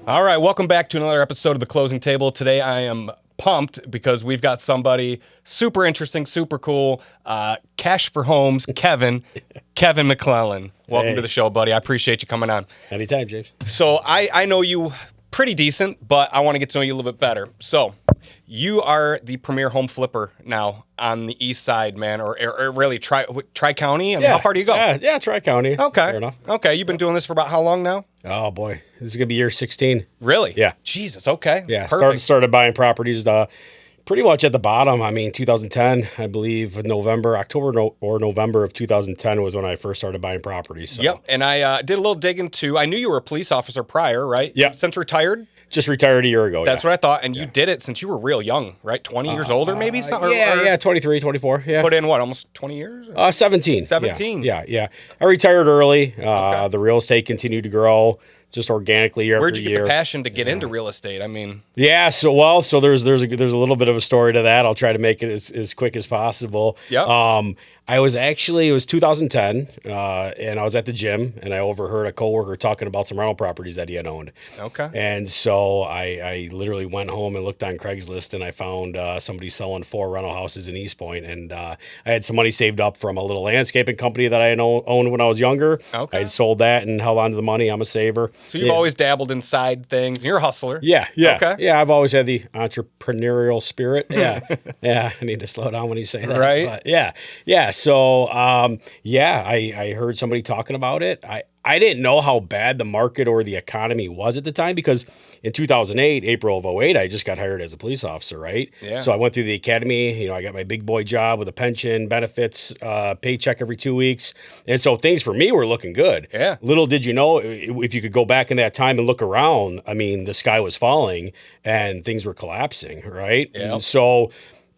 All right, welcome back to another episode of The Closing Table. Today I am pumped because we've got somebody super interesting, super cool, Cash for Homes, Kevin McLellan. Welcome to the show, buddy. I appreciate you coming on. Anytime, James. So I know you pretty decent, but I want to get to know you a little bit better. So you are the premier home flipper now on the east side, man, or really Tri-County? I mean, how far do you go? Yeah, Tri-County. Okay. Fair enough. Okay, you've been doing this for about how long now? Oh, boy. This is going to be year 16. Really? Yeah. Jesus, okay. Yeah, Perfect. started buying properties pretty much at the bottom. I mean, 2010, I believe, October or November of 2010 was when I first started buying properties. So. Yep, and I did a little digging too. I knew you were a police officer prior, right? Yeah. Since retired? Just retired a year ago. That's what I thought. And you did it since you were real young, right? 20 years older, maybe? Something, Yeah, 23, 24. Yeah. Put in what, almost 20 years? 17. 17. Yeah. I retired early. The real estate continued to grow just organically year Where'd after you year. get the passion to get into real estate? I mean, Yeah, so there's a little bit of a story to that. I'll try to make it as quick as possible. Yeah. It was 2010, and I was at the gym, and I overheard a coworker talking about some rental properties that he had owned. Okay. And so I literally went home and looked on Craigslist, and I found somebody selling 4 rental houses in East Point, and I had some money saved up from a little landscaping company that I had owned when I was younger. Okay. I had sold that and held on to the money. I'm a saver. So you've always dabbled inside things, and you're a hustler. Yeah. Okay. Yeah, I've always had the entrepreneurial spirit. Yeah. Yeah, I need to slow down when you say that. Right. But yeah. So, I heard somebody talking about it. I didn't know how bad the market or the economy was at the time because in 2008, April of '08, I just got hired as a police officer, right? Yeah. So I went through the academy. I got my big boy job with a pension, benefits, paycheck every 2 weeks. And so things for me were looking good. Yeah. Little did you know, if you could go back in that time and look around, I mean, the sky was falling and things were collapsing, right? Yeah. And so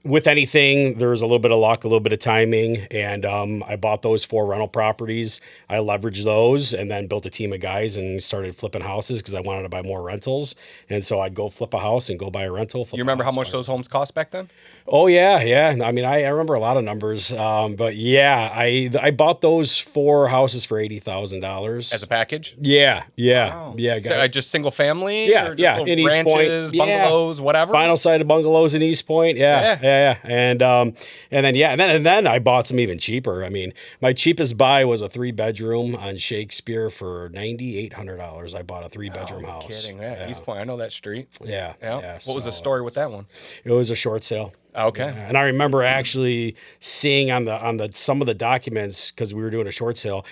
with anything, there's a little bit of luck, a little bit of timing, and I bought those 4 rental properties. I leveraged those and then built a team of guys and started flipping houses because I wanted to buy more rentals. And so I'd go flip a house and go buy a rental. You remember how much those homes cost back then? Oh, yeah. I mean, I remember a lot of numbers, but yeah, I bought those 4 houses for $80,000. As a package? Yeah. Wow. Yeah. So, just single family? Yeah, Or just yeah, little in East ranches, Point. Yeah. bungalows, whatever? Final side of bungalows in East Point. Yeah. And then I bought some even cheaper. I mean, my cheapest buy was a 3-bedroom on Shakespeare for $9,800. I bought a 3-bedroom house. Kidding. Yeah. East Point. I know that street. Yeah. What was the story with that one? It was a short sale. Okay. Yeah. And I remember actually seeing on the some of the documents, because we were doing a short sale,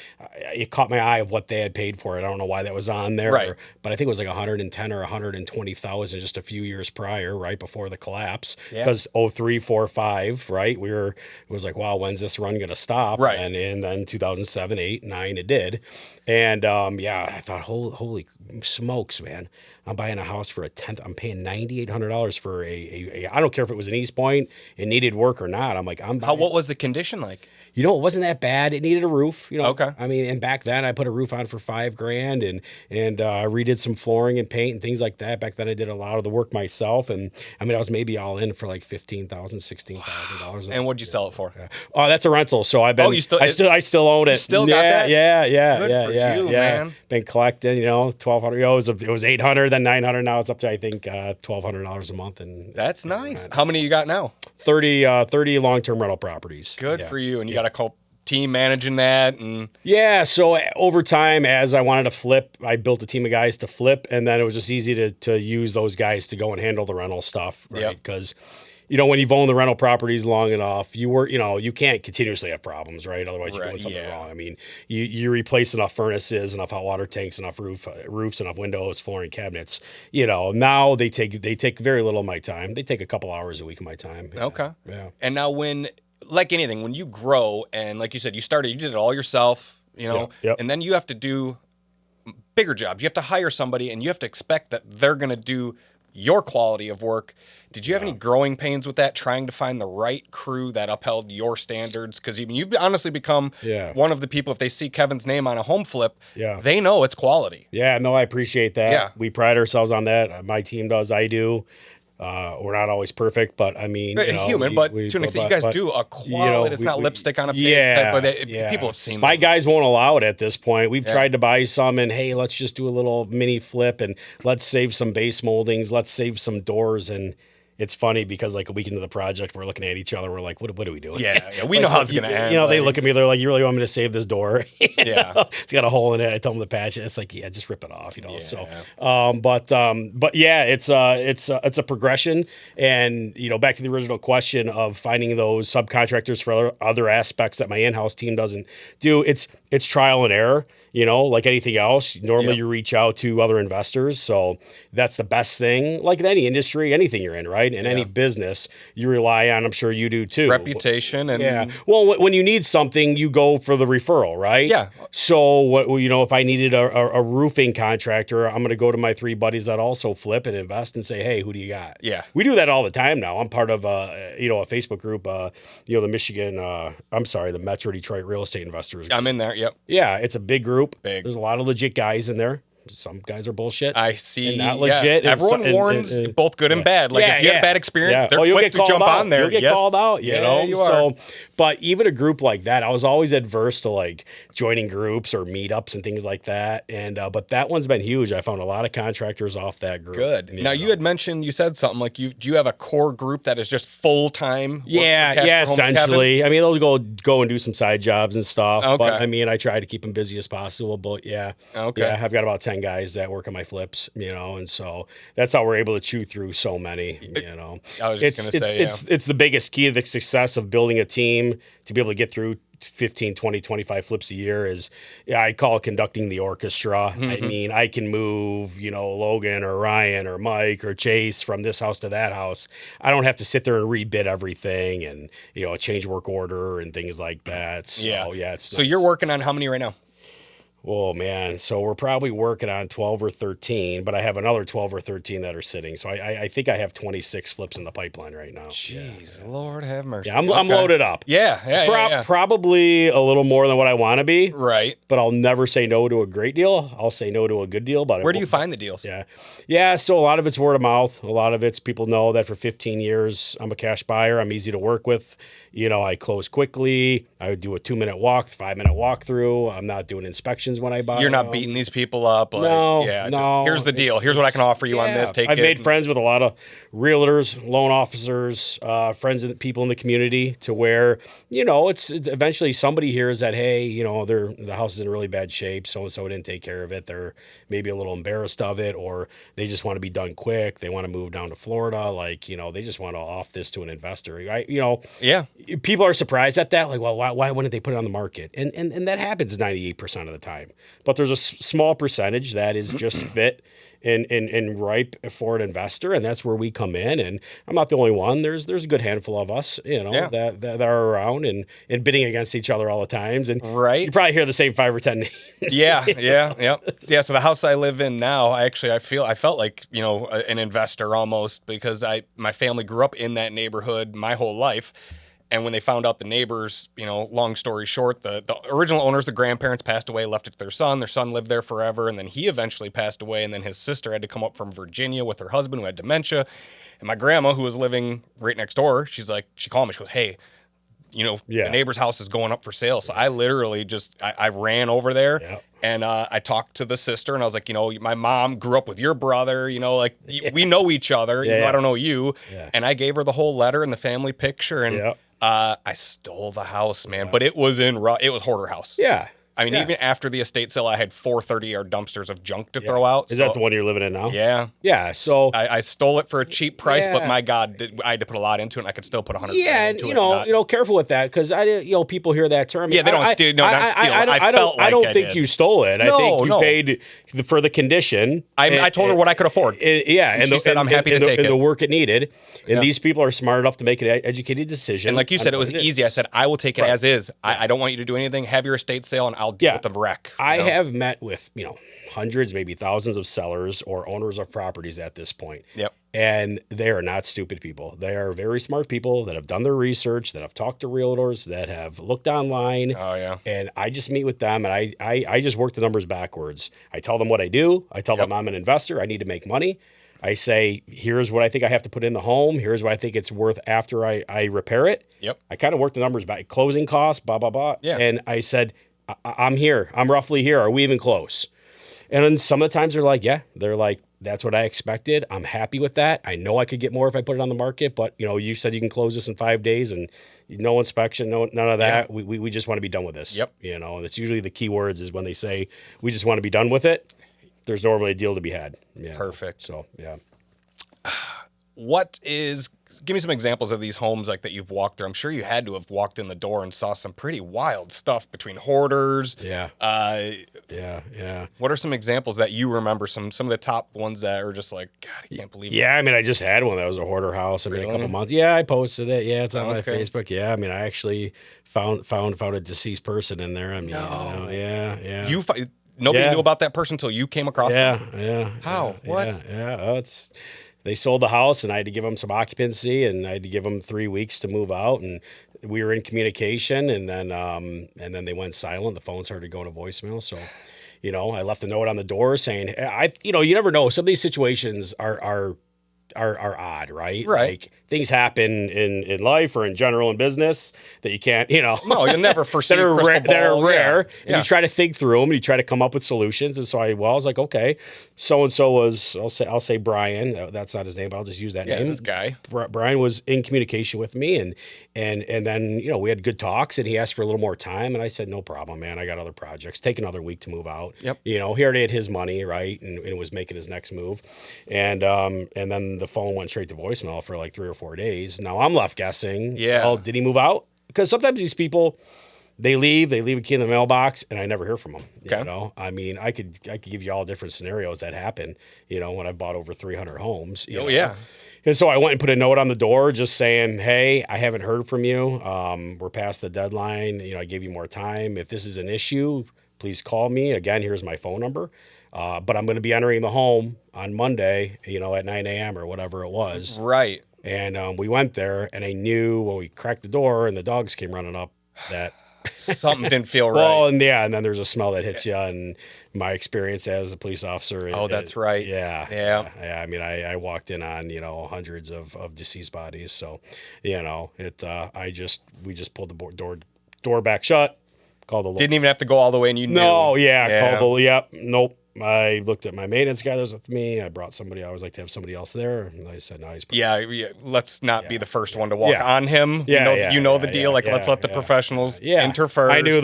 it caught my eye of what they had paid for it. I don't know why that was on there, Right. But I think it was like 110 or 120,000 just a few years prior, right before the collapse. Yeah. Because 03, 4, 5, right? It was like, wow, when's this run gonna stop? Right. And then 2007, 8, 9, it did. And I thought, holy smokes, man. I'm buying a house for a tenth. I'm paying $9,800 for a I don't care if it was in East Point, it needed work or not. I'm like, What was the condition like? it wasn't that bad. It needed a roof, Okay. I mean, and back then I put a roof on for $5,000 and redid some flooring and paint and things like that. Back then I did a lot of the work myself. And I mean, I was maybe all in for like $15,000, $16,000. And what'd you sell it for? Oh, that's a rental. So I've been, I still own it. You still got that? Yeah. Good for you, man. Been collecting, $1,200. It was $800, then $900. Now it's up to, I think, $1,200 a month. And That's nice. How many you got now? 30 long-term rental properties. Good for you. And you got a team managing that. And Yeah, so over time, as I wanted to flip, I built a team of guys to flip, and then it was just easy to use those guys to go and handle the rental stuff, right? Yep. Because, when you've owned the rental properties long enough, you can't continuously have problems, right? Otherwise, you're doing something wrong. I mean, you replace enough furnaces, enough hot water tanks, enough roofs, enough windows, flooring, cabinets. Now they take very little of my time. They take a couple hours a week of my time. Yeah. Okay. Yeah. And now like anything, when you grow and like you said, you did it all yourself, Yep. and then you have to do bigger jobs. You have to hire somebody and you have to expect that they're going to do your quality of work. Did you have any growing pains with that, trying to find the right crew that upheld your standards? Because you've honestly become one of the people, if they see Kevin's name on a home flip, they know it's quality. Yeah, no, I appreciate that. Yeah. We pride ourselves on that. My team does, I do. We're not always perfect, but I mean, human, but to an extent, you guys do a quality. It's not lipstick on a pig. People have seen My them. guys won't allow it at this point. We've Yeah. tried to buy some, and hey, let's just do a little mini flip, and let's save some base moldings, let's save some doors, and it's funny because like a week into the project, we're looking at each other. We're like, what are we doing? Yeah, we know how it's going to end. They look at me. They're like, you really want me to save this door? Yeah. It's got a hole in it. I tell them to patch it. It's like, yeah, just rip it off, Yeah. So, but yeah, it's a progression. And, back to the original question of finding those subcontractors for other aspects that my in-house team doesn't do. It's trial and error, like anything else. Normally you reach out to other investors. So that's the best thing. Like in any industry, anything you're in, right? In any business, you rely on, I'm sure you do too. Reputation and yeah. Well, when you need something, you go for the referral, right? Yeah. So if I needed a roofing contractor, I'm going to go to my 3 buddies that also flip and invest and say, hey, who do you got? Yeah. We do that all the time now. I'm part of a Facebook group, the Metro Detroit Real Estate Investors. I'm in there. Yep. Yeah, it's a big group. Big. There's a lot of legit guys in there. Some guys are bullshit. I see. And not legit. Yeah. Everyone warns both good and bad. Like if you had a bad experience, they're quick to jump on there. You'll get called out, you know? You are. But even a group like that, I was always adverse to like joining groups or meetups and things like that. And but that one's been huge. I found a lot of contractors off that group. Good. Now you had mentioned, you said something like do you have a core group that is just full time? Yeah, essentially. I mean, they'll go and do some side jobs and stuff. Okay. But I mean, I try to keep them busy as possible. But yeah, I've got about 10 guys that work on my flips, and so that's how we're able to chew through so many. I was just gonna say, it's the biggest key to the success of building a team to be able to get through 15, 20, 25 flips a year is, I call it conducting the orchestra. Mm-hmm. I mean, I can move, Logan or Ryan or Mike or Chase from this house to that house. I don't have to sit there and rebid everything and, change work order and things like that. So, So you're working on how many right now? Oh, man. So we're probably working on 12 or 13, but I have another 12 or 13 that are sitting. So I think I have 26 flips in the pipeline right now. Jeez, Lord have mercy. Yeah, I'm loaded up. Yeah. Probably a little more than what I want to be. Right. But I'll never say no to a great deal. I'll say no to a good deal. But where do you find the deals? Yeah. So a lot of it's word of mouth. A lot of it's people know that for 15 years, I'm a cash buyer. I'm easy to work with. I close quickly. I would do a 2-minute walk, 5-minute walkthrough. I'm not doing inspections when I buy. You're not beating these people up. Like, no. Here's the deal. Here's what I can offer you on this. I've made friends with a lot of realtors, loan officers, friends and people in the community to where, it's eventually somebody hears that, hey, the house is in really bad shape. So-and-so didn't take care of it. They're maybe a little embarrassed of it, or they just want to be done quick. They want to move down to Florida. Like, they just want to off this to an investor. People are surprised at that. Like, well, why wouldn't they put it on the market? And that happens 98% of the time. But there's a small percentage that is just fit and ripe for an investor, and that's where we come in. And I'm not the only one. There's a good handful of us, that are around and bidding against each other all the times. And you probably hear the same 5 or 10 names. Yeah. So the house I live in now, I felt like an investor almost, because my family grew up in that neighborhood my whole life. And when they found out the neighbors, long story short, the original owners, the grandparents passed away, left it to their son. Their son lived there forever. And then he eventually passed away. And then his sister had to come up from Virginia with her husband who had dementia. And my grandma, who was living right next door, she called me. She goes, hey, the neighbor's house is going up for sale. So I literally I ran over there. Yep. And I talked to the sister, and I was like, my mom grew up with your brother, we know each other. I don't know you. Yeah. And I gave her the whole letter and the family picture. And I stole the house, man. But it was it was hoarder house. Yeah. I mean, even after the estate sale, I had 4 30-yard dumpsters of junk to throw out. Is that the one you're living in now? Yeah. Yeah. So I stole it for a cheap price, but my God, I had to put a lot into it, and I could still put $100 into it. And careful with that, because people hear that term. Yeah, they don't steal. No, not steal. I don't think you stole it. I think you paid for the condition. I told her what I could afford. And she said, I'm happy to take it. And the work it needed. And these people are smart enough to make an educated decision. And like you said, it was easy. I said, I will take it as is. I don't want you to do anything. Have your estate sale, and I'll deal with the wreck. I have met with, hundreds, maybe thousands of sellers or owners of properties at this point. Yep. And they are not stupid people. They are very smart people that have done their research, that have talked to realtors, that have looked online. Oh, yeah. And I just meet with them, and I just work the numbers backwards. I tell them what I do. I tell them I'm an investor. I need to make money. I say, here's what I think I have to put in the home. Here's what I think it's worth after I repair it. Yep. I kind of worked the numbers back, closing costs, blah, blah, blah. Yeah. And I said, I'm here. I'm roughly here. Are we even close? And then some of the times they're like, yeah, they're like, that's what I expected. I'm happy with that. I know I could get more if I put it on the market, but you said you can close this in 5 days and no inspection, none of that. Yeah. We just want to be done with this. Yep. And it's usually the key words is when they say, we just want to be done with it. There's normally a deal to be had. Yeah. Perfect. So, yeah. Give me some examples of these homes like that you've walked through. I'm sure you had to have walked in the door and saw some pretty wild stuff between hoarders. Yeah. Yeah. What are some examples that you remember? Some of the top ones that are just like, God, I can't believe it. Yeah, I mean, I just had one that was a hoarder house. I mean, a couple months. Yeah, I posted it. Yeah, it's on my Facebook. Yeah, I mean, I actually found a deceased person in there. I mean, yeah. Nobody knew about that person until you came across them? Yeah. How? What? Yeah. They sold the house, and I had to give them some occupancy, and I had to give them 3 weeks to move out, and we were in communication, and then they went silent. The phone started going to voicemail, so I left a note on the door saying, you never know. Some of these situations are odd, right? Right. Like things happen in life or in general in business that you can't, No, you'll never foresee that are rare. Yeah. And you try to think through them and you try to come up with solutions. And so I was like, okay, so-and-so was, I'll say Brian. That's not his name, but I'll just use that name. This guy. Brian was in communication with me and then, we had good talks and he asked for a little more time. And I said, no problem, man. I got other projects. Take another week to move out. Yep. He already had his money, right? And was making his next move. And then the phone went straight to voicemail for like 3 or 4 days. Now I'm left guessing. Yeah. Well, did he move out? Because sometimes these people, they leave a key in the mailbox, and I never hear from them. Okay. I mean, I could give you all different scenarios that happen. When I bought over 300 homes. Yeah. And so I went and put a note on the door just saying, hey, I haven't heard from you. We're past the deadline. I gave you more time. If this is an issue, please call me. Again, here's my phone number. But I'm going to be entering the home on Monday, at 9 a.m. or whatever it was. Right. And we went there, and I knew when we cracked the door and the dogs came running up that something didn't feel right. Well, and then there's a smell that hits you. And my experience as a police officer. That's right. Yeah. I mean, I walked in on hundreds of deceased bodies. So, we just pulled the door back shut. Called the didn't even have to go all the way, and you knew. No, yeah. Called nope. I looked at my maintenance guy that was with me. I brought somebody. I always like to have somebody else there. And I said, no, he's let's not be the first one to walk on him. You know the deal. Let's let the professionals enter first. I knew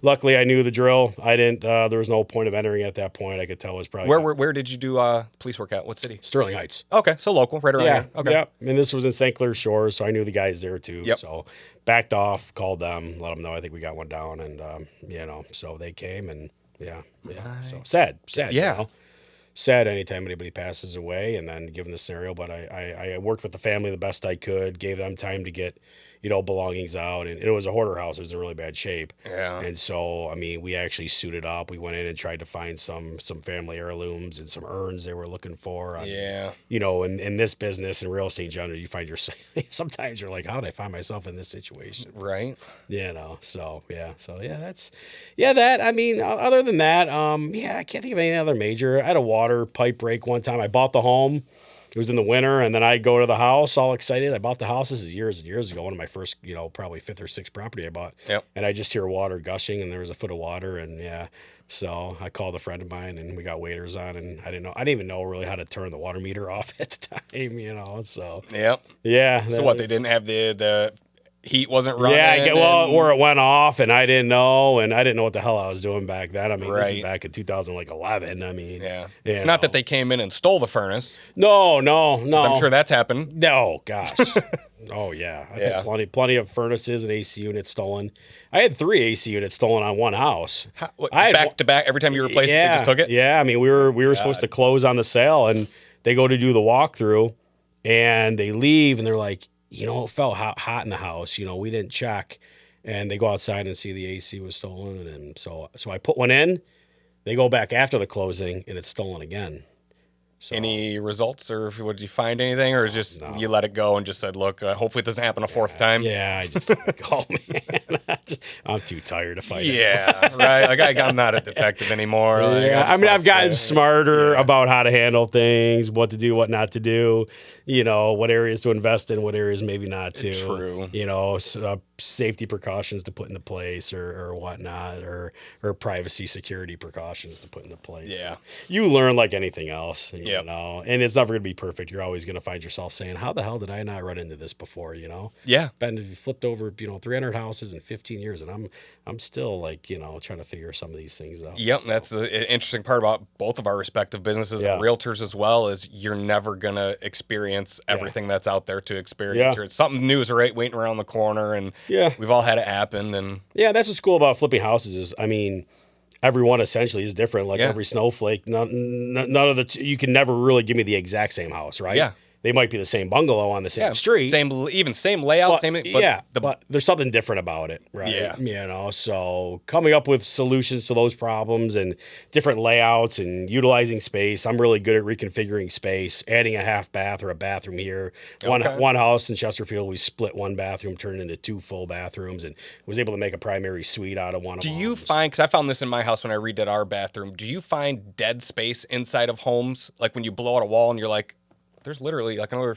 Luckily, I knew the drill. I didn't. There was no point of entering at that point. I could tell it was probably. Where did you do police work at? What city? Sterling Heights. Okay, so local, right around here. Okay. Yeah, and this was in St. Clair Shores, so I knew the guys there too. Yep. So backed off, called them, let them know I think we got one down, and so they came and so sad. Yeah. Sad anytime anybody passes away, and then given the scenario. But I worked with the family the best I could, gave them time to get belongings out, and it was a hoarder house. It was in really bad shape. Yeah. And so, I mean, we actually suited up. We went in and tried to find some family heirlooms and some urns they were looking for. In this business and real estate in general, you find yourself, sometimes you're like, how did I find myself in this situation? Right. I mean, other than that, I can't think of any other major. I had a water pipe break one time. I bought the home. It was in the winter, and then I go to the house all excited. I bought the house. This is years and years ago. One of my first, probably 5th or 6th property I bought. Yep. And I just hear water gushing, and there was a foot of water, and so I called a friend of mine, and we got waders on, and I didn't even know really how to turn the water meter off at the time, so. Yep. Yeah. So what, they didn't have the heat wasn't running? Or it went off, and I didn't know what the hell I was doing back then. I mean, This is back in 2011. I mean, it's not that they came in and stole the furnace. No. I'm sure that's happened. No, gosh. Oh yeah, I think plenty of furnaces and AC units stolen. I had 3 AC units stolen on one house. Back to back every time you replaced it, they just took it. Yeah, I mean we were supposed to close on the sale, and they go to do the walkthrough, and they leave, and they're like, it felt hot in the house. We didn't check, and they go outside and see the AC was stolen, and so I put one in. They go back after the closing, and it's stolen again. So, any results, or would you find anything, or is just you let it go and just said, look, hopefully it doesn't happen a fourth time? Yeah, I just let it go, man. I'm too tired to fight it. Yeah, right. Like I'm not a detective anymore. Like, Yeah, I mean, I've gotten smarter about how to handle things, what to do, what not to do, what areas to invest in, what areas maybe not to. True. Safety precautions to put into place or whatnot, or privacy security precautions to put into place. Yeah. You learn like anything else, Yep. and it's never going to be perfect. You're always going to find yourself saying, how the hell did I not run into this before, Yeah. Been flipped over, 300 houses in 15 years, and I'm still like, trying to figure some of these things out. Yep, So. that's the interesting part about both of our respective businesses and Yeah. realtors as well, is you're never going to experience everything that's out there to experience. Yeah. Something new is waiting around the corner, and we've all had it happen. And Yeah, that's what's cool about flipping houses is, I mean, everyone essentially is different. Like every snowflake, none of you can never really give me the exact same house, right? Yeah. They might be the same bungalow on the same street. Same layout, but there's something different about it, right? Yeah. So coming up with solutions to those problems and different layouts and utilizing space. I'm really good at reconfiguring space, adding a half bath or a bathroom here. One house in Chesterfield, we split one bathroom, turned it into 2 full bathrooms, and was able to make a primary suite out of one of them. Do you find, because I found this in my house when I redid our bathroom, do you find dead space inside of homes? Like when you blow out a wall and you're like, there's literally like another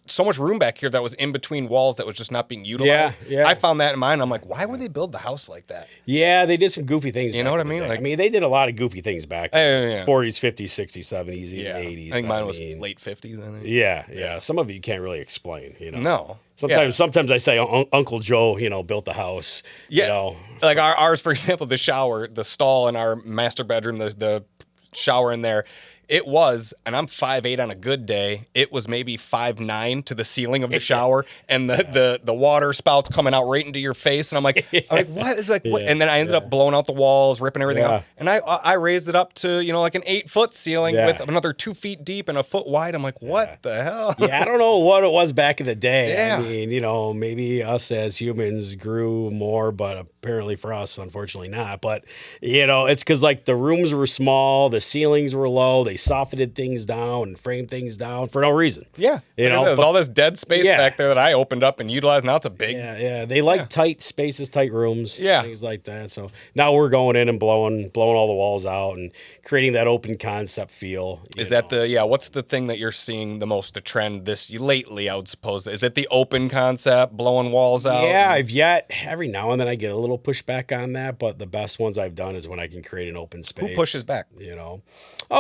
so much room back here that was in between walls that was just not being utilized. Yeah. I found that in mine. I'm like, why would they build the house like that? Yeah, they did some goofy things. You know what I mean? Like, they did a lot of goofy things back then. 40s, 50s, 60s, 70s, even 80s. I think mine was late 50s. I think. Yeah. Some of it you can't really explain. No. Sometimes I say Uncle Joe, built the house. Yeah. Like ours, for example, the shower, the stall in our master bedroom, the shower in there. It was, and I'm 5'8" on a good day. It was maybe 5'9" to the ceiling of the shower, and the water spouts coming out right into your face. And I'm like, what is like? What? And then I ended up blowing out the walls, ripping everything out. And I raised it up to like an 8-foot ceiling with another 2 feet deep and a foot wide. I'm like, what the hell? I don't know what it was back in the day. Yeah. I mean, maybe us as humans grew more, but apparently for us, unfortunately not. But it's because like the rooms were small, the ceilings were low, they softened things down and framed things down for no reason. Yeah. There's all this dead space back there that I opened up and utilized. Now it's a big. Yeah. They like tight spaces, tight rooms, things like that. So now we're going in and blowing all the walls out and creating that open concept feel. Is that what's the thing that you're seeing the most, the trend lately, I would suppose? Is it the open concept, blowing walls out? Yeah, every now and then I get a little pushback on that, but the best ones I've done is when I can create an open space. Who pushes back?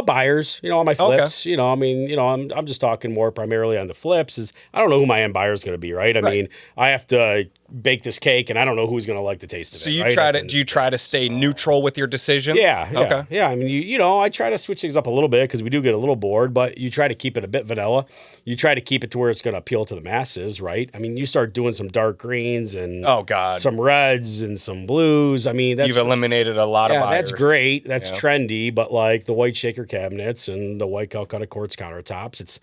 Buyers, on my flips, I'm just talking more primarily on the flips is I don't know who my end buyer is going to be, right? I mean, I have to bake this cake and I don't know who's going to like the taste of it. So do you try to stay neutral with your decision? Yeah. I mean, I try to switch things up a little bit because we do get a little bored, but you try to keep it a bit vanilla. You try to keep it to where it's going to appeal to the masses, right? I mean, you start doing some dark greens and some reds and some blues. I mean, you've eliminated a lot of buyers. That's great. That's trendy, but like the white shaker cabinets and the white Calcutta quartz countertops, it's,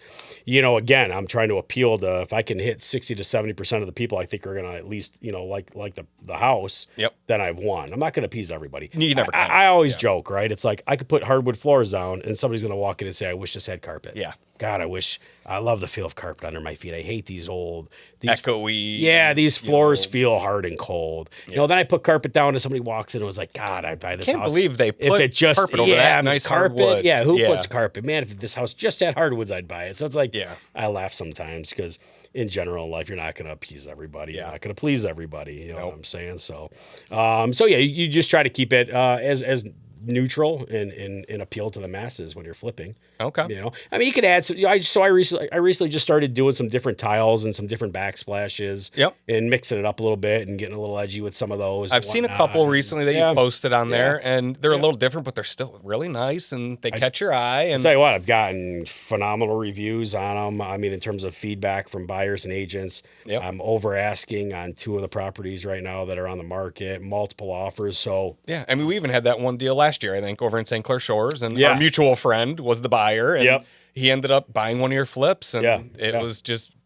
again, I'm trying to appeal to, if I can hit 60 to 70% of the people I think are going to at least, like the house, then I've won. I'm not going to appease everybody. You never can. I always joke, right? It's like I could put hardwood floors down and somebody's going to walk in and say, I wish this had carpet. Yeah. God, I love the feel of carpet under my feet. I hate these echoey. Yeah, these floors feel hard and cold. Then I put carpet down and somebody walks in and was like, God, I'd buy this house. I can't believe they put carpet over that nice carpet. hardwood. Yeah, who puts carpet? Man, if this house just had hardwoods, I'd buy it. So it's like, I laugh sometimes because in general in life, you're not going to appease everybody. You're not going to please everybody. You know what I'm saying? So, you just try to keep it as neutral and appeal to the masses when you're flipping. Okay. I mean, you could add some. I recently just started doing some different tiles and some different backsplashes. And mixing it up a little bit and getting a little edgy with some of those. I've seen a couple recently that you posted on there, and they're a little different, but they're still really nice and they catch your eye. And I'll tell you what, I've gotten phenomenal reviews on them. I mean, in terms of feedback from buyers and agents, I'm over asking on 2 of the properties right now that are on the market, multiple offers. So I mean, we even had that one deal last year, I think, over in St. Clair Shores, and our mutual friend was the buyer, and he ended up buying one of your flips, and it was just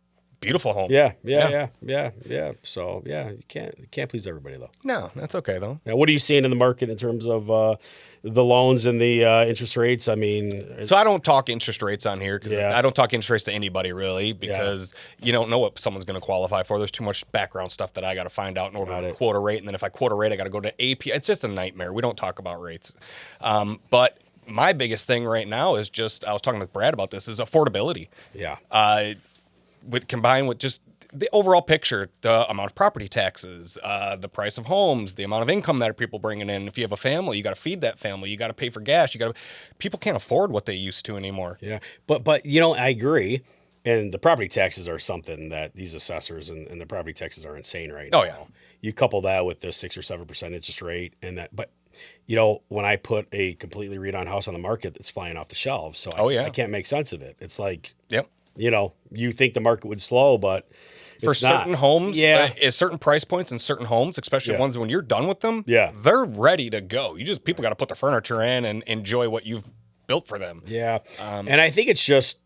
beautiful home. Yeah. So yeah, you can't please everybody though. No, that's okay though. Now, what are you seeing in the market in terms of the loans and the interest rates? I mean, So I don't talk interest rates on here because Yeah. I don't talk interest rates to anybody really because you don't know what someone's going to qualify for. There's too much background stuff that I got to find out in order to quote a rate, and then if I quote a rate, I got to go to AP. It's just a nightmare. We don't talk about rates, but my biggest thing right now is just I was talking with Brad about this is affordability. yeah, With combined with just the overall picture, the amount of property taxes, the price of homes, the amount of income that people bringing in. If you have a family, you got to feed that family. You got to pay for gas. People can't afford what they used to anymore. yeah. But you know, I agree. And the property taxes are something that these assessors and the property taxes are insane right now. Oh, yeah. You couple that with the 6 or 7% interest rate, and that, but you know, when I put a completely redone house on the market, that's flying off the shelves. So I can't make sense of it. It's like, Yep. you know, you think the market would slow, but For certain homes, Yeah. at certain price points in certain homes, especially Yeah. ones when you're done with them, Yeah. they're ready to go. People got to put the furniture in and enjoy what you've built for them. Yeah. And I think it's just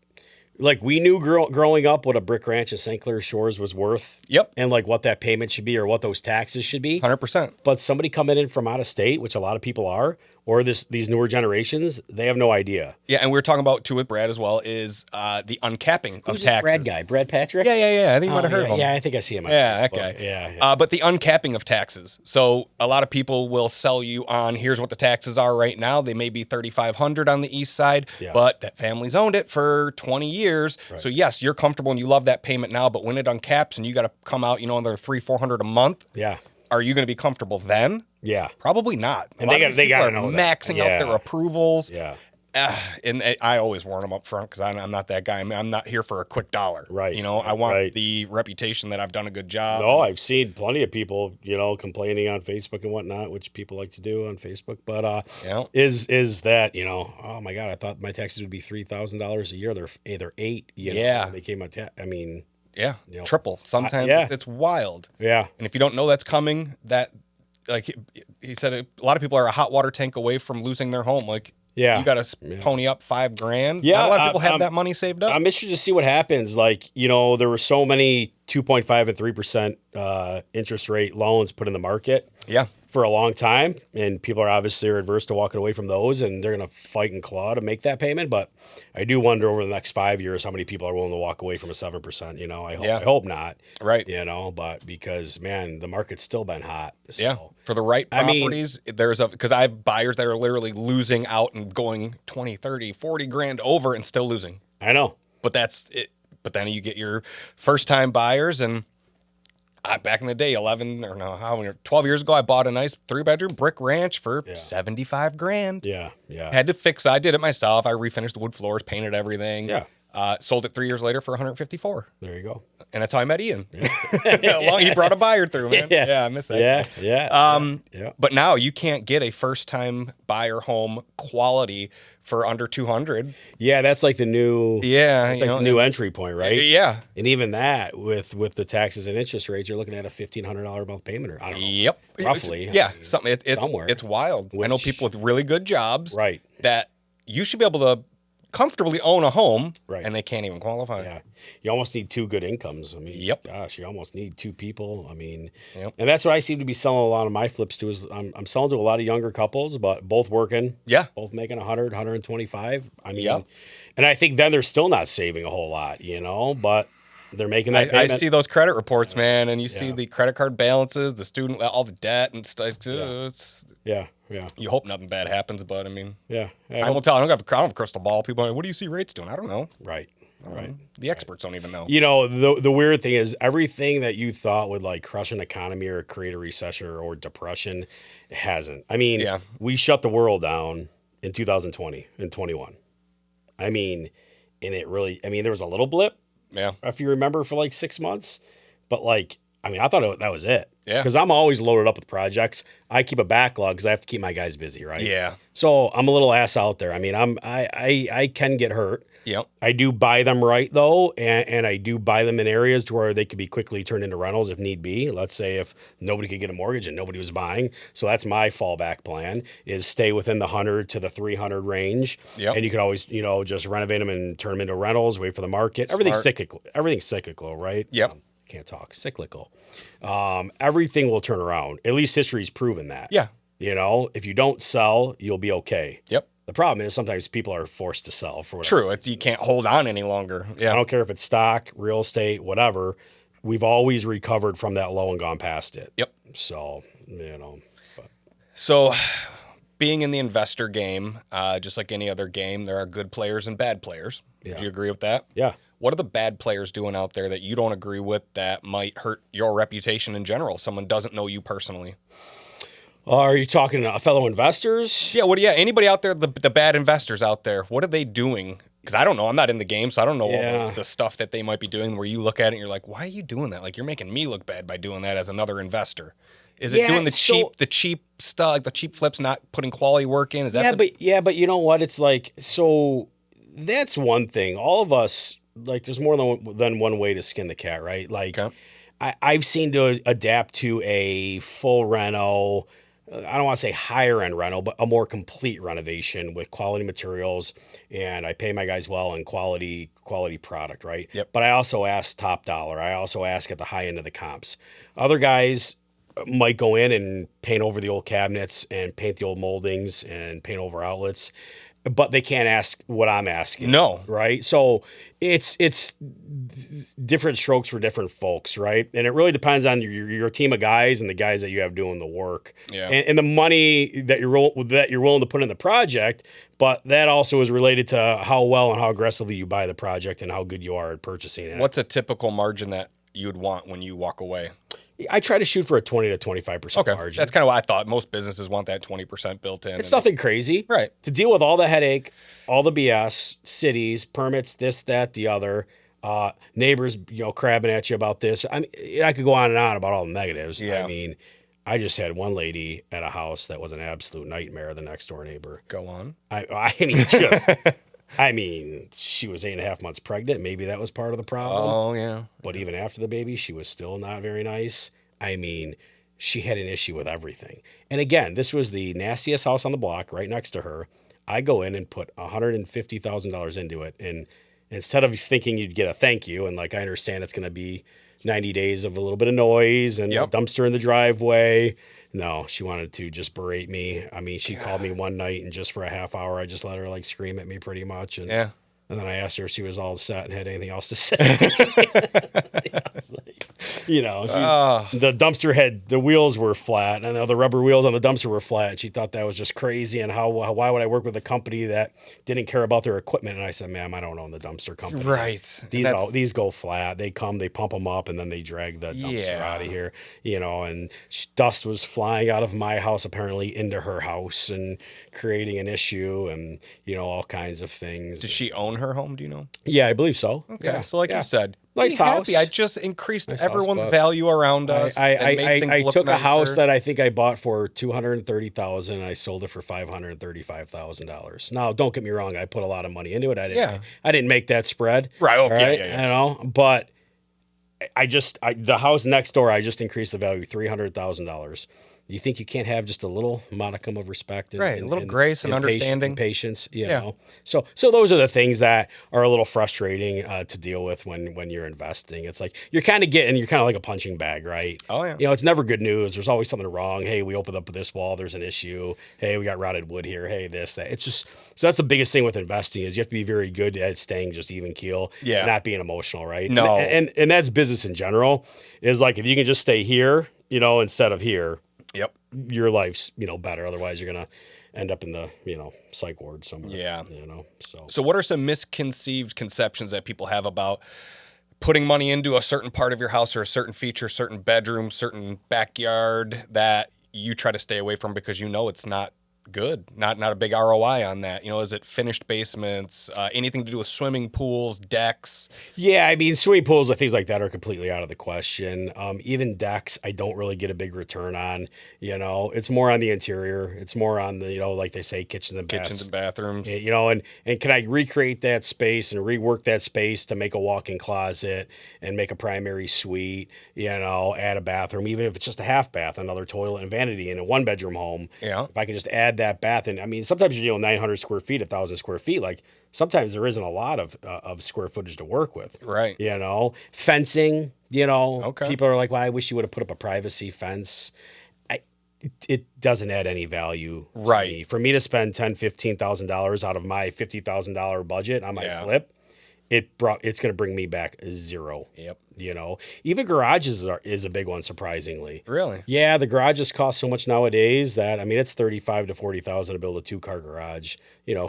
like we knew growing up what a brick ranch in St. Clair Shores was worth. Yep. And like what that payment should be or what those taxes should be. 100%. But somebody coming in from out of state, which a lot of people are, or these newer generations, they have no idea. Yeah, and we were talking about too with Brad as well is the uncapping of Who's this taxes. Brad guy? Brad Patrick? Yeah. I think you might have heard of him. Yeah, I think I see him. On Yeah, that Facebook. guy. Yeah. But the uncapping of taxes. So a lot of people will sell you on here's what the taxes are right now. They may be $3,500 on the east side, Yeah. but that family's owned it for 20 years. Right. So yes, you're comfortable and you love that payment now, but when it uncaps and you got to come out, another $300-400 a month, Yeah. are you going to be comfortable then? Yeah. Probably not. And they gotta know that. maxing out their approvals. Yeah. And I always warn them up front because I'm not that guy. I mean, I'm not here for a quick dollar. Right. I want Right. the reputation that I've done a good job. No, I've seen plenty of people, complaining on Facebook and whatnot, which people like to do on Facebook. But is that, oh my God, I thought my taxes would be $3,000 a year. They're either eight. Yeah. They came out. I mean, Yeah, triple. Sometimes it's wild. yeah. And if you don't know that's coming, that like he said, a lot of people are a hot water tank away from losing their home. Like, Yeah. you got to pony up $5,000. Yeah, Not a lot of people have that money saved up. I'm interested to see what happens. Like, there were so many 2.5 and 3% interest rate loans put in the market. Yeah. For a long time, and people are obviously adverse to walking away from those, and they're going to fight and claw to make that payment. But I do wonder over the next 5 years how many people are willing to walk away from a 7%. I hope not. Right. But because man, the market's still been hot. So. Yeah, for the right properties, because I have buyers that are literally losing out and going 20, 30, 40 grand over and still losing. I know. But that's it. But then you get your first time buyers and back in the day, 12 years ago, I bought a nice 3-bedroom brick ranch for 75 grand. Yeah. Had to fix it. I did it myself. I refinished the wood floors, painted everything. Yeah. Sold it 3 years later for 154. There you go. And that's how I met Ian. He brought a buyer through, man. Yeah, I missed that. Yeah. But now you can't get a first-time buyer home quality for under 200. Yeah, that's like the new. Yeah, that's like the new entry point, right? Yeah. And even that, with the taxes and interest rates, you're looking at a $1,500 a month payment, or I don't know. Yep. Roughly. Something. Somewhere. It's wild. I know people with really good jobs. Right. That you should be able to comfortably own a home, right, and they can't even qualify. Yeah, you almost need two good incomes. I mean, yep. Gosh, you almost need two people. I mean, yep. And that's what I seem to be selling a lot of my flips to. Is I'm selling to a lot of younger couples, but both working. Yeah, both making 100, 125. I mean, yep. And I think then they're still not saving a whole lot, but they're making that payment. I see those credit reports, man, and you see the credit card balances, the student, all the debt and stuff. Yeah. You hope nothing bad happens, but I mean, I won't tell. I don't have a crystal ball. People are like, what do you see rates doing? I don't know. Right. The experts don't even know. The weird thing is everything that you thought would like crush an economy or create a recession or depression hasn't. I mean, we shut the world down in 2020 and 21. I mean, and it really, there was a little blip. Yeah. If you remember, for like 6 months, but like I mean, I thought that was it. Yeah. Because I'm always loaded up with projects. I keep a backlog because I have to keep my guys busy, right? Yeah. So I'm a little ass out there. I mean, I can get hurt. Yep. I do buy them right though, and I do buy them in areas to where they could be quickly turned into rentals if need be. Let's say if nobody could get a mortgage and nobody was buying. So that's my fallback plan is stay within the 100 to the 300 range. Yep. And you could always, just renovate them and turn them into rentals, wait for the market. Everything's cyclical. Everything's cyclical, right? Yep. Can't talk. Cyclical. Everything will turn around. At least history's proven that. Yeah. If you don't sell, you'll be okay. Yep. The problem is sometimes people are forced to sell for whatever. True. You can't hold on any longer. Yeah. I don't care if it's stock, real estate, whatever. We've always recovered from that low and gone past it. Yep. So, So, being in the investor game, just like any other game, there are good players and bad players. Yeah. Do you agree with that? Yeah. What are the bad players doing out there that you don't agree with that might hurt your reputation in general if someone doesn't know you personally? Are you talking to fellow investors? Yeah, anybody out there, the bad investors out there, what are they doing? Because I don't know. I'm not in the game, so I don't know all the stuff that they might be doing where you look at it and you're like, why are you doing that? Like, you're making me look bad by doing that as another investor. Is it doing the cheap stuff, like the cheap flips, not putting quality work in? Is that but you know what? It's like, so that's one thing. All of us, like, there's more than one way to skin the cat, right? Like, Okay. I've seen to adapt to a full reno. I don't want to say higher end rental, but a more complete renovation with quality materials, and I pay my guys well and quality product, right? Yep. But I also ask top dollar. I also ask at the high end of the comps. Other guys might go in and paint over the old cabinets and paint the old moldings and paint over outlets, but they can't ask what I'm asking. No. Right? So it's different strokes for different folks, right? And it really depends on your team of guys and the guys that you have doing the work. Yeah. And the money that you're willing to put in the project, but that also is related to how well and how aggressively you buy the project and how good you are at purchasing it. What's a typical margin that you'd want when you walk away? I try to shoot for a 20 to 25% margin. That's kind of what I thought. Most businesses want that 20% built in. It's nothing crazy. Right. To deal with all the headache, all the BS, cities, permits, this, that, the other, neighbors, crabbing at you about this. I mean, I could go on and on about all the negatives. Yeah. I mean, I just had one lady at a house that was an absolute nightmare, the next door neighbor. Go on. I mean, she was 8.5 months pregnant. Maybe that was part of the problem. Oh, yeah. But even after the baby, she was still not very nice. I mean, she had an issue with everything. And again, this was the nastiest house on the block right next to her. I go in and put $150,000 into it. And instead of thinking you'd get a thank you, and like I understand it's going to be 90 days of a little bit of noise and a dumpster in the driveway. No, she wanted to just berate me. I mean, she called me one night and just for a half hour, I just let her like scream at me pretty much. And then I asked her if she was all set and had anything else to say. The dumpster the wheels were flat, and the rubber wheels on the dumpster were flat. She thought that was just crazy, and why would I work with a company that didn't care about their equipment? And I said, ma'am, I don't own the dumpster company. Right. These go flat. They pump them up, and then they drag the dumpster out of here. And dust was flying out of my house apparently into her house and creating an issue, and all kinds of things. Did she own her home? Do you know? Yeah, I believe so. Okay. Yeah. So, like you said, nice house. I just increased everyone's house, value around us. I took a house that I think I bought for $230,000. I sold it for $535,000. Now, don't get me wrong. I put a lot of money into it. I didn't make that spread. Right. Okay. Right? Yeah. But the house next door, I just increased the value $300,000. You think you can't have just a little modicum of respect, a little grace and understanding, patience, you know. So those are the things that are a little frustrating to deal with when you're investing. It's like you're kind of like a punching bag, right? Oh yeah. It's never good news. There's always something wrong. Hey, we opened up this wall. There's an issue. Hey, we got rotted wood here. Hey, this, that. It's just so that's the biggest thing with investing is you have to be very good at staying just even keel, not being emotional, right? No, and that's business in general. Is like if you can just stay here, instead of here. Yep. Your life's, better. Otherwise, you're going to end up in the, psych ward somewhere. Yeah. So what are some misconceived conceptions that people have about putting money into a certain part of your house or a certain feature, certain bedroom, certain backyard that you try to stay away from because it's not good. Not a big ROI on that. You know, is it finished basements, anything to do with swimming pools, decks? Yeah, I mean, swimming pools and things like that are completely out of the question. Even decks, I don't really get a big return on. You know, it's more on the interior. It's more on the, like they say, kitchens and bathrooms. You know, and can I recreate that space and rework that space to make a walk-in closet and make a primary suite, add a bathroom, even if it's just a half bath, another toilet and vanity in a one-bedroom home. Yeah. If I can just add that bath in, I mean, sometimes you're 900 square feet, 1,000 square feet, like sometimes there isn't a lot of square footage to work with. Right. Fencing, Okay. people are like, well, I wish you would have put up a privacy fence. It doesn't add any value to Right. me. For me to spend $10,000-$15,000 out of my $50,000 budget on my flip, it's going to bring me back zero. Yep. Even garages is a big one, surprisingly. Really? Yeah, the garages cost so much nowadays that, I mean, it's $35,000 to $40,000 to build a 2-car garage,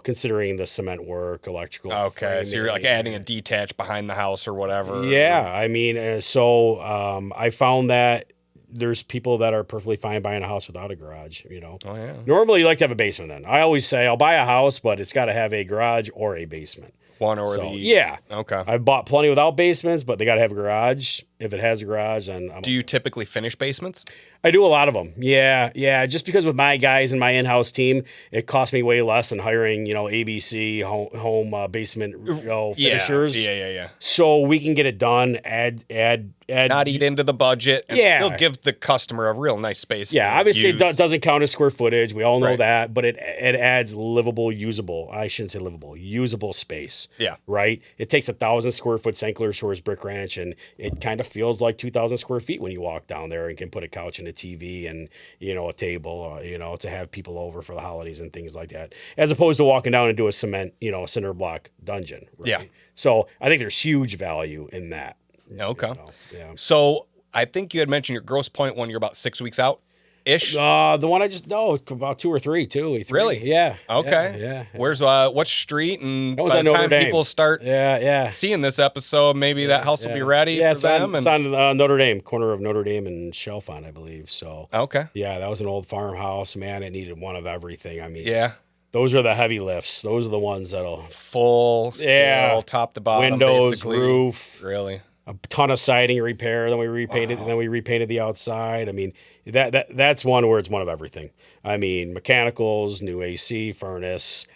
considering the cement work, electrical. Okay, framing. so you're like adding a detached behind the house or whatever. Yeah, I mean, I found that there's people that are perfectly fine buying a house without a garage, Oh, yeah. Normally, you like to have a basement then. I always say I'll buy a house, but it's got to have a garage or a basement. One or the... Yeah. Okay. I've bought plenty without basements, but they got to have a garage. If it has a garage, then Do you typically finish basements? I do a lot of them. Yeah. Just because with my guys and my in-house team, it costs me way less than hiring, ABC home basement finishers. Yeah. So we can get it done. Add. Not eat into the budget and still give the customer a real nice space. Yeah, obviously use. it doesn't count as square footage. We all know Right. that, but it adds usable space. Yeah. Right? It takes 1,000 square foot St. Clair Shores brick ranch, and it kind of feels like 2,000 square feet when you walk down there and can put a couch and a TV and, a table, to have people over for the holidays and things like that, as opposed to walking down into a cement, cinder block dungeon. Right? Yeah. So I think there's huge value in that. Okay. Yeah. So I think you had mentioned your gross point when you're about 6 weeks out ish. The one about 2 or 3, 2, 3. Really? Yeah. Okay. Yeah. Where's what street? And That was by on the Notre time Dame. people start Yeah. seeing this episode, maybe that house will be ready Yeah, for them. it's on Notre Dame, corner of Notre Dame and Chalfont, I believe. So Okay. yeah, that was an old farmhouse. Man, it needed one of everything. I mean, Yeah. those are the heavy lifts. Those are the ones that'll Full scale, top to bottom, windows, basically. roof, Really? a ton of siding repair. Then we repainted. Then we repainted the outside. I mean, that's one where it's one of everything. I mean, mechanicals, new AC, furnace.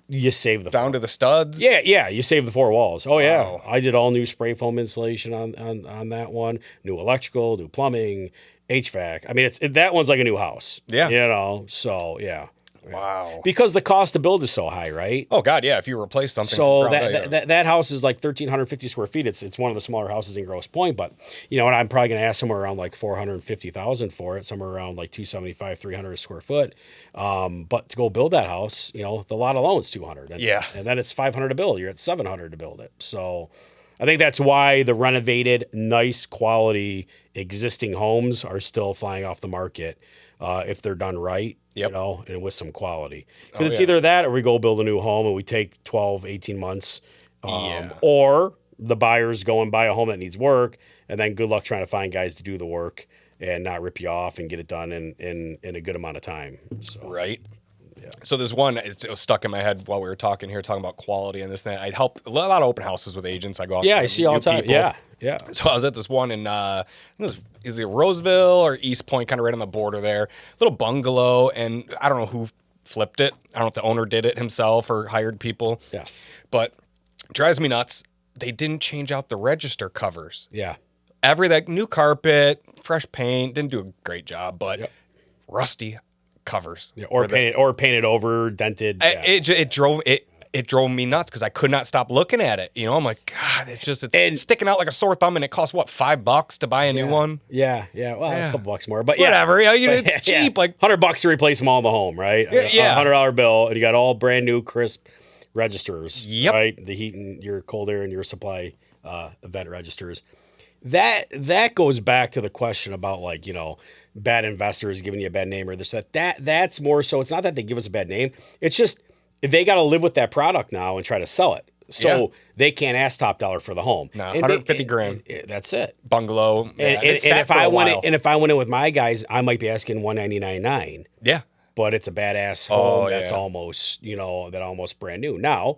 You save the Down to the studs? Yeah, you save the 4 walls. Oh yeah, Wow. I did all new spray foam insulation on that one. New electrical, new plumbing, HVAC. I mean, that one's like a new house. Yeah. So yeah. Wow. Because the cost to build is so high, right? Oh, God, yeah. If you replace something. So from ground up, that house is like 1,350 square feet. It's one of the smaller houses in Grosse Pointe, but and I'm probably going to ask somewhere around like $450,000 for it, somewhere around like 275, 300 square foot. But to go build that house, the lot alone's 200, and then it's 500 to build. You're at 700 to build it. So I think that's why the renovated, nice quality existing homes are still flying off the market if they're done right. Yep. And with some quality. Because it's either that or we go build a new home and we take 12, 18 months. Or the buyers go and buy a home that needs work, and then good luck trying to find guys to do the work and not rip you off and get it done in a good amount of time. So, right. Yeah. So there's one, it was stuck in my head while we were talking about quality and this and that. I help a lot of open houses with agents. I go out. Yeah, I see all the time. People. Yeah. So I was at this one in, is it Roseville or East Point, kind of right on the border there. Little bungalow, and I don't know who flipped it. I don't know if the owner did it himself or hired people. Yeah. But it drives me nuts. They didn't change out the register covers. Yeah. New carpet, fresh paint, didn't do a great job, but rusty covers. Yeah, or painted over, dented. It drove me nuts because I could not stop looking at it. I'm like, God, it's sticking out like a sore thumb, and it costs what, $5 to buy a new one? Yeah. Well, a couple bucks more, but whatever. It's cheap. Like $100 to replace them all in the home, right? Yeah. $100 bill, and you got all brand new, crisp registers. Yep. Right, the heat and your cold air and your supply event registers. That goes back to the question about bad investors giving you a bad name or this that's more so. It's not that they give us a bad name. It's just they got to live with that product now and try to sell it. So they can't ask top dollar for the home. No, $150,000. That's it. Bungalow. And if I went in with my guys, I might be asking $199,900. Yeah. but it's a badass Oh, home that's yeah. almost, that almost brand new. Now,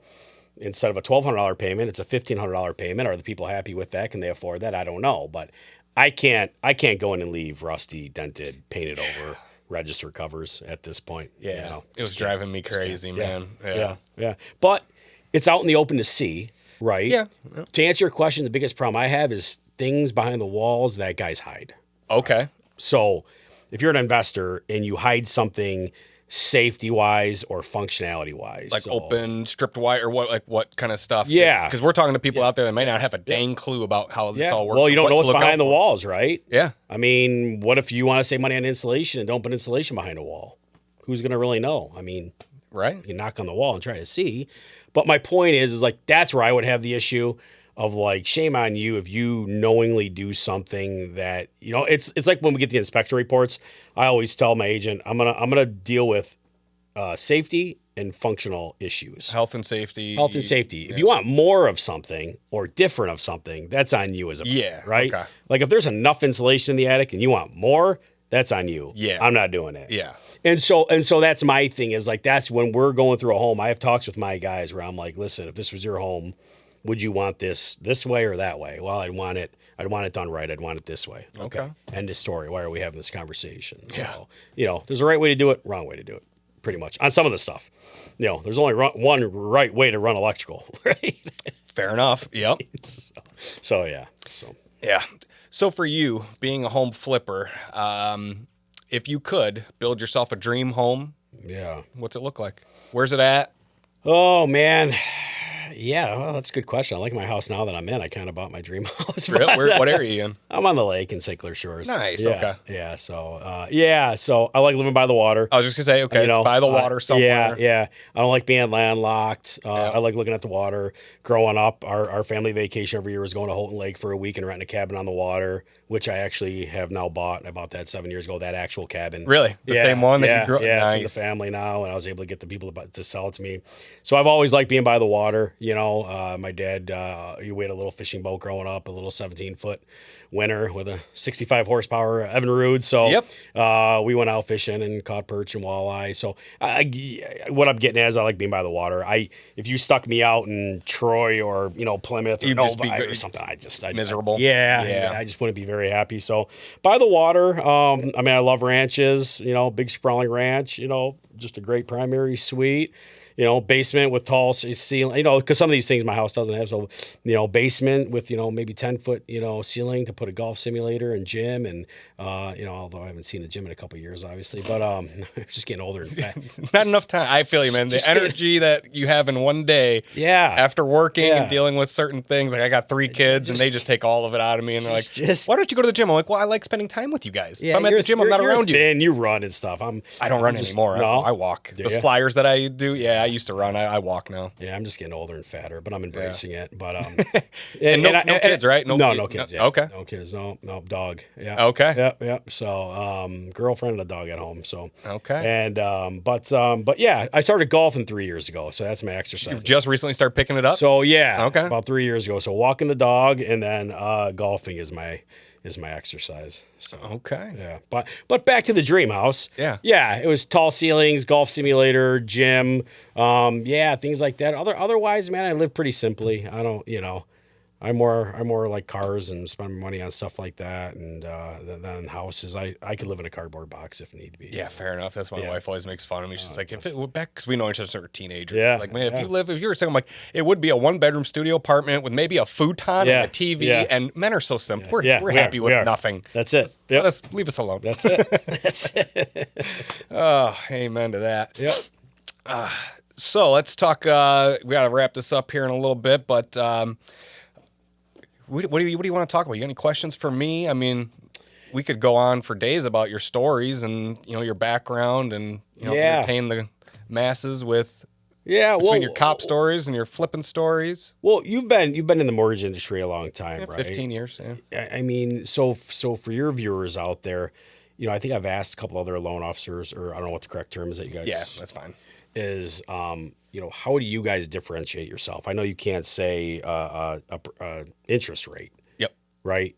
instead of a $1,200 payment, it's a $1,500 payment. Are the people happy with that? Can they afford that? I don't know, but I can't go in and leave rusty, dented, painted over register covers at this point. Yeah. It was driving me crazy, man. Yeah. But it's out in the open to see, right? Yeah. To answer your question, the biggest problem I have is things behind the walls that guys hide. Okay. So if you're an investor and you hide something safety wise or functionality wise, Like open, stripped wire, or what kind of stuff? Yeah. Because we're talking to people out there that may not have a dang clue about how this all works. Well, you don't know to what's look out behind the for. walls, right? Yeah. I mean, what if you want to save money on insulation and don't put insulation behind a wall? Who's going to really know? I mean, Right. you knock on the wall and try to see. But my point is like, that's where I would have the issue of like, shame on you if you knowingly do something that, it's like when we get the inspection reports, I always tell my agent, I'm going to deal with safety and functional issues. Health and safety. If you want more of something or different of something, that's on you as a buyer, right? Okay. Like if there's enough insulation in the attic and you want more, that's on you. Yeah. I'm not doing it. Yeah. And so that's my thing is like, that's when we're going through a home. I have talks with my guys where I'm like, listen, if this was your home, would you want this way or that way? Well, I'd want it done right. I'd want it this way. Okay. End of story. Why are we having this conversation? Yeah. So, there's a right way to do it, wrong way to do it, pretty much on some of the stuff. There's only one right way to run electrical, right? Fair enough. Yep. So yeah. Yeah. So for you, being a home flipper, if you could build yourself a dream home, Yeah. what's it look like? Where's it at? Oh man. Yeah, well, that's a good question. I like my house now that I'm in. I kind of bought my dream house. Really? What area are you in? I'm on the lake in St. Clair Shores. Nice. Yeah, Okay. Yeah. So I like living by the water. I was just gonna say, okay, it's by the water somewhere. Yeah. I don't like being landlocked. I like looking at the water. Growing up, our family vacation every year was going to Houghton Lake for a week and renting a cabin on the water, which I actually have now bought. I bought that 7 years ago, that actual cabin. Really? The same one that you grew up? Yeah, Nice. it's in the family now, and I was able to get the people to sell it to me. So I've always liked being by the water. My dad, we had a little fishing boat growing up, a little 17-foot winner with a 65 horsepower Evinrude. So we went out fishing and caught perch and walleye. So what I'm getting at is I like being by the water. If you stuck me out in Troy or Plymouth or You'd just be Novi or something, I'd miserable. I just wouldn't be very happy. So by the water, I love ranches. Big sprawling ranch. Just a great primary suite. Basement with tall ceiling, because some of these things my house doesn't have. So, basement with, maybe 10-foot, ceiling to put a golf simulator and gym. And, although I haven't seen the gym in a couple of years, obviously, but I'm just getting older and fat. Not enough time. I feel you, man. The energy that you have in one day after working and dealing with certain things. Like I got 3 kids and they just take all of it out of me. And they're like, why don't you go to the gym? I'm like, well, I like spending time with you guys. If I'm at the gym, I'm not around you. And you run and stuff. I don't run anymore. No? I walk. The flyers that I do, I used to run. I walk now. Yeah, I'm just getting older and fatter, but I'm embracing it. But and no kids, right? No kids. Yeah. Okay. No kids. No dog. Yeah. Okay. Yeah. So girlfriend and a dog at home. So okay. And but yeah, I started golfing 3 years ago, so that's my exercise. You've just recently started picking it up. So yeah, okay, about 3 years ago. So walking the dog and then golfing is my exercise. So, okay. Yeah. But back to the dream house. Yeah. Yeah. It was tall ceilings, golf simulator, gym. Things like that. Otherwise, man, I live pretty simply. I don't, I'm more like cars and spend money on stuff like that, and than houses. I could live in a cardboard box if need be. Yeah, fair enough. That's why my wife always makes fun of me. She's like, if it were back, because we know each other since we were teenagers. Yeah, like, man, if you were saying, I'm like, it would be a 1-bedroom studio apartment with maybe a futon and a TV. Yeah. And men are so simple. We're happy with nothing. That's it. Yep. Leave us alone. That's it. That's it. Oh, amen to that. Yep. So let's talk. We got to wrap this up here in a little bit, but. What do you want to talk about? You got any questions for me? I mean, we could go on for days about your stories and your background and entertain the masses with between your cop stories and your flipping stories. Well, you've been in the mortgage industry a long time, right? 15 years. Yeah. I mean, so for your viewers out there, I think I've asked a couple other loan officers, or I don't know what the correct term is that you guys. Yeah, that's fine. Is how do you guys differentiate yourself? I know you can't say interest rate. Yep. Right.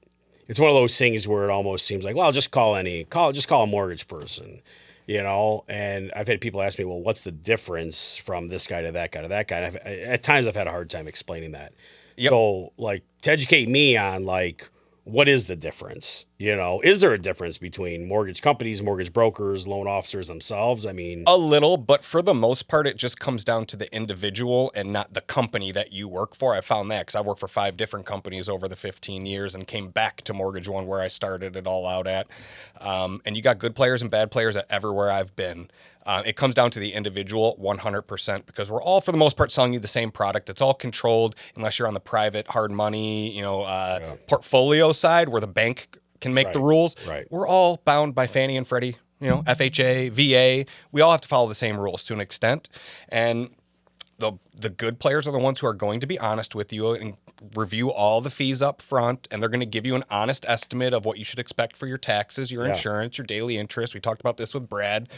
It's one of those things where it almost seems like, well, just call a mortgage person. you know, and I've had people ask me, well, what's the difference from this guy to that guy to that guy? And at times I've had a hard time explaining that. Yep. So, like, to educate me on, like, what is the difference? You know, is there a difference between mortgage companies, mortgage brokers, loan officers themselves? I mean, A little, but for the most part, it just comes down to the individual and not the company that you work for. I found that because I worked for 5 different companies over the 15 years and came back to Mortgage One where I started it all out at. And you got good players and bad players at everywhere I've been. It comes down to the individual 100% because we're all, for the most part, selling you the same product. It's all controlled unless you're on the private hard money, portfolio side where the bank can make the rules. Right. We're all bound by Fannie and Freddie, FHA, VA. We all have to follow the same rules to an extent. And the good players are the ones who are going to be honest with you and review all the fees up front, and they're going to give you an honest estimate of what you should expect for your taxes, your insurance, your daily interest. We talked about this with Brad.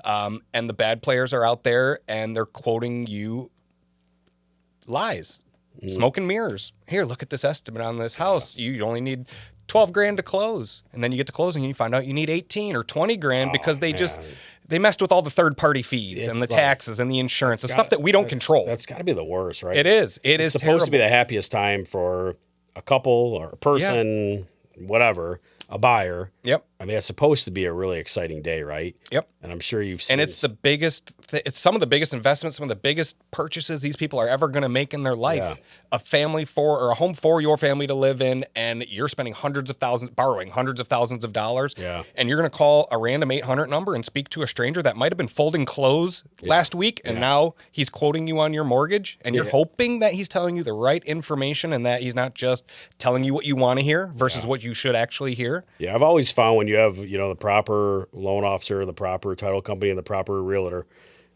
And the bad players are out there, and they're quoting you lies, smoke and mirrors. Here, look at this estimate on this house. You only need 12 grand to close. And then you get to closing and you find out you need 18 or 20 grand because they messed with all the third party fees and the taxes and the insurance, the stuff that we don't control. That's got to be the worst, right? It is. It's supposed terrible. to be the happiest time for a couple or a person, whatever, a buyer. Yep. I mean, it's supposed to be a really exciting day, right? Yep. And I'm sure you've seen. And it's the biggest. It's some of the biggest investments, some of the biggest purchases these people are ever going to make in their life. Yeah. A home for your family to live in, and you're spending borrowing hundreds of thousands of dollars. Yeah. And you're going to call a random 800 number and speak to a stranger that might have been folding clothes last week, and now he's quoting you on your mortgage, and you're hoping that he's telling you the right information and that he's not just telling you what you want to hear versus what you should actually hear. Yeah, I've always found when you have, the proper loan officer, the proper title company, and the proper realtor,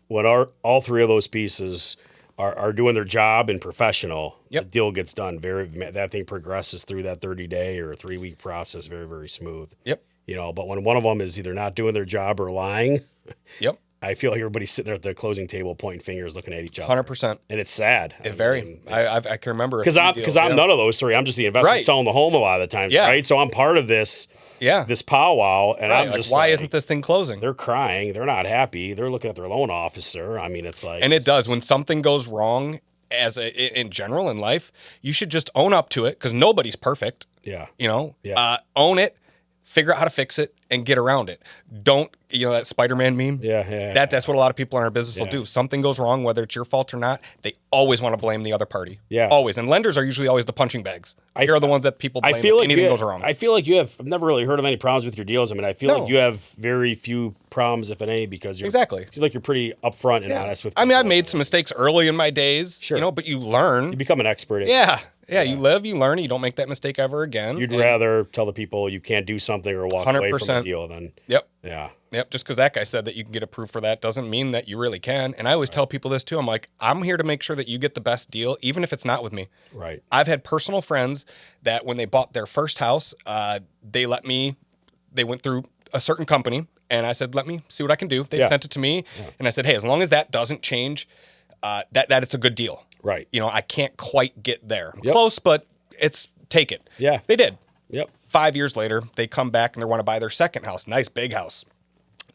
when all three of those pieces are doing their job and professional, the deal gets done. That thing progresses through that 30-day or 3-week process very, very smooth. Yep. But when one of them is either not doing their job or lying, I feel like everybody's sitting there at the closing table pointing fingers, looking at each other. 100%. And it's sad. I can remember. Because I'm none of those three. I'm just the investor selling the home a lot of the times, right? So I'm part of this powwow, and I'm just why isn't this thing closing? They're crying. They're not happy. They're looking at their loan officer. I mean, it's like... And it does. When something goes wrong, in general in life, you should just own up to it because nobody's perfect. Yeah. Own it, figure out how to fix it, and get around it. Don't, that Spider-Man meme? That's what a lot of people in our business will do. Something goes wrong, whether it's your fault or not, they always want to blame the other party. Yeah. Always. And lenders are usually always the punching bags. They're the ones that people blame if anything goes wrong. I feel like I've never really heard of any problems with your deals. I mean, I feel like you have very few problems, if any, because it seems like you're pretty upfront and honest with people. I mean, I've made some mistakes early in my days, but you learn. You become an expert. You live, you learn, you don't make that mistake ever again. You'd rather tell the people you can't do something or walk away from a deal than... Yep. Just because that guy said that you can get approved for that doesn't mean that you really can. And I always tell people this too. I'm like, I'm here to make sure that you get the best deal, even if it's not with me. Right. I've had personal friends that when they bought their first house, they went through a certain company, and I said, let me see what I can do. They sent it to me, and I said, hey, as long as that doesn't change, that it's a good deal. Right. I can't quite get there. I'm close, but take it. Yeah. They did. Yep. 5 years later, they come back and they want to buy their second house. Nice big house.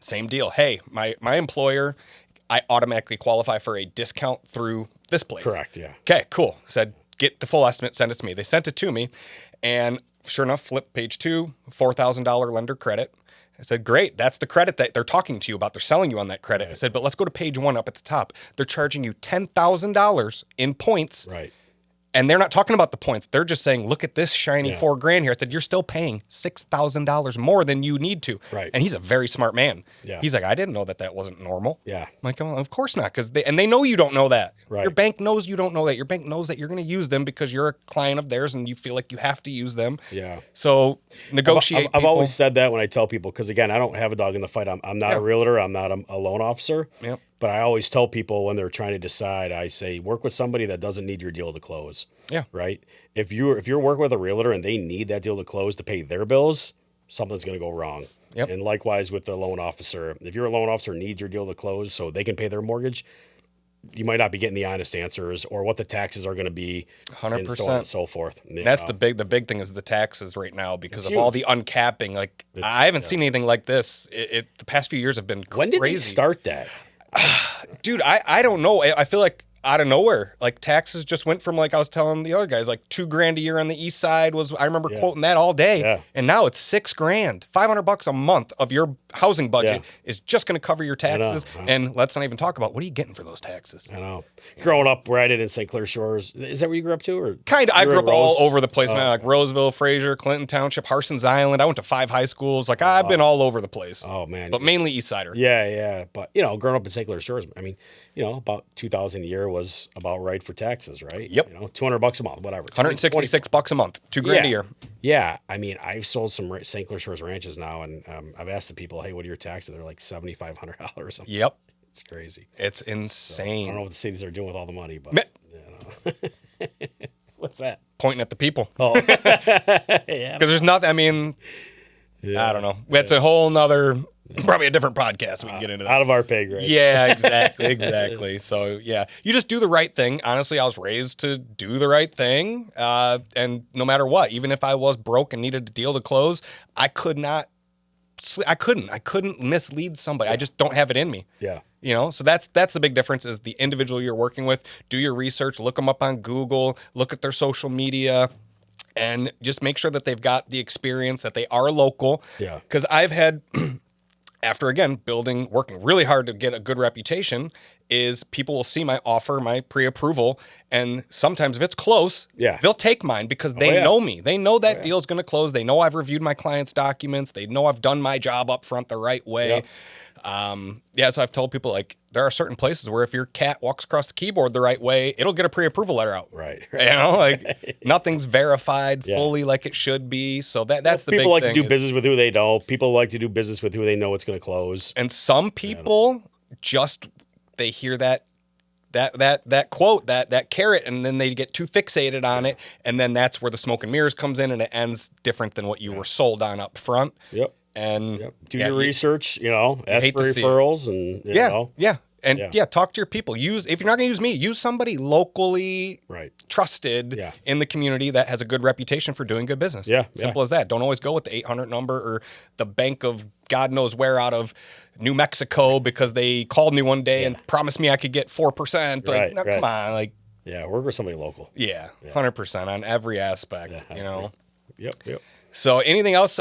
Same deal. Hey, my employer, I automatically qualify for a discount through this place. Correct, yeah. Okay, cool. Said, get the full estimate, send it to me. They sent it to me, and sure enough, flip page 2, $4,000 lender credit. I said, great, that's the credit that they're talking to you about. They're selling you on that credit. I said, but let's go to page 1 up at the top. They're charging you $10,000 in points. Right. And they're not talking about the points. They're just saying, look at this shiny $4,000 here. I said, you're still paying $6,000 more than you need to. Right. And he's a very smart man. Yeah. He's like, I didn't know that wasn't normal. Yeah. I'm like, well, of course not. They know you don't know that. Right. Your bank knows you don't know that. Your bank knows that you're going to use them because you're a client of theirs and you feel like you have to use them. Yeah. So negotiate. I've always said that when I tell people, because again, I don't have a dog in the fight. I'm not a realtor. I'm not a loan officer. Yep. But I always tell people when they're trying to decide, I say, work with somebody that doesn't need your deal to close. Yeah. Right. If you're working with a realtor and they need that deal to close to pay their bills, something's going to go wrong. Yep. And likewise with the loan officer, if your loan officer needs your deal to close so they can pay their mortgage, you might not be getting the honest answers or what the taxes are going to be, 100%. and so on and so forth. That's the big thing is the taxes right now because of huge. all the uncapping. Like I haven't seen anything like this. The past few years have been crazy. When did they start that? Dude, I don't know. I feel like out of nowhere, like taxes just went from, like I was telling the other guys, like $2,000 a year on the east side was, I remember quoting that all day. And now it's $6,000, $500 a month of your housing budget is just going to cover your taxes. I know. And let's not even talk about what are you getting for those taxes? I know. Growing up where I did in St. Clair Shores, is that where you grew up too? Or kind of. I grew up all over the place, man. Like Roseville, Fraser, Clinton Township, Harson's Island. I went to 5 high schools. Like I've been all over the place. Oh man, but mainly East Sider. Yeah. But growing up in St. Clair Shores, I mean, about $2,000 a year was about right for taxes, right? Yep. $200 a month, whatever. $166 a month, $2,000 a year. Yeah. I mean, I've sold some St. Clair Shores ranches now, and I've asked the people, hey, what are your taxes? They're like $7,500. Yep. It's crazy. It's insane. So, I don't know what the cities are doing with all the money, but what's that? Pointing at the people. Oh, yeah. Because there's nothing. I mean, I don't know. That's a whole nother. Probably a different podcast. We can get into that. Out of our pay grade. Yeah, exactly. So, yeah, you just do the right thing. Honestly, I was raised to do the right thing. And no matter what, even if I was broke and needed a deal to close, I couldn't mislead somebody. I just don't have it in me. Yeah. So that's the big difference is the individual you're working with. Do your research, look them up on Google, look at their social media, and just make sure that they've got the experience, that they are local. Yeah. Because I've had... After, again, working really hard to get a good reputation, is people will see my offer, my pre-approval, and sometimes if it's close, they'll take mine because they know me. They know that deal's going to close. They know I've reviewed my client's documents. They know I've done my job up front the right way. So I've told people, like, there are certain places where if your cat walks across the keyboard the right way, it'll get a pre-approval letter out. Right. Like nothing's verified fully like it should be. So that's the big thing. People like to do business with who they know. People like to do business with who they know it's going to close. And some people they hear that quote, that carrot, and then they get too fixated on it, and then that's where the smoke and mirrors comes in, and it ends different than what you were sold on up front. Yep. And do your research, ask for referrals, and talk to your people. If you're not going to use me, use somebody locally trusted in the community that has a good reputation for doing good business. Simple as that. Don't always go with the 800 number or the bank of God knows where out of New Mexico because they called me one day and promised me I could get 4%. Come on, work with somebody local. 100% on every aspect. Yep. So anything else?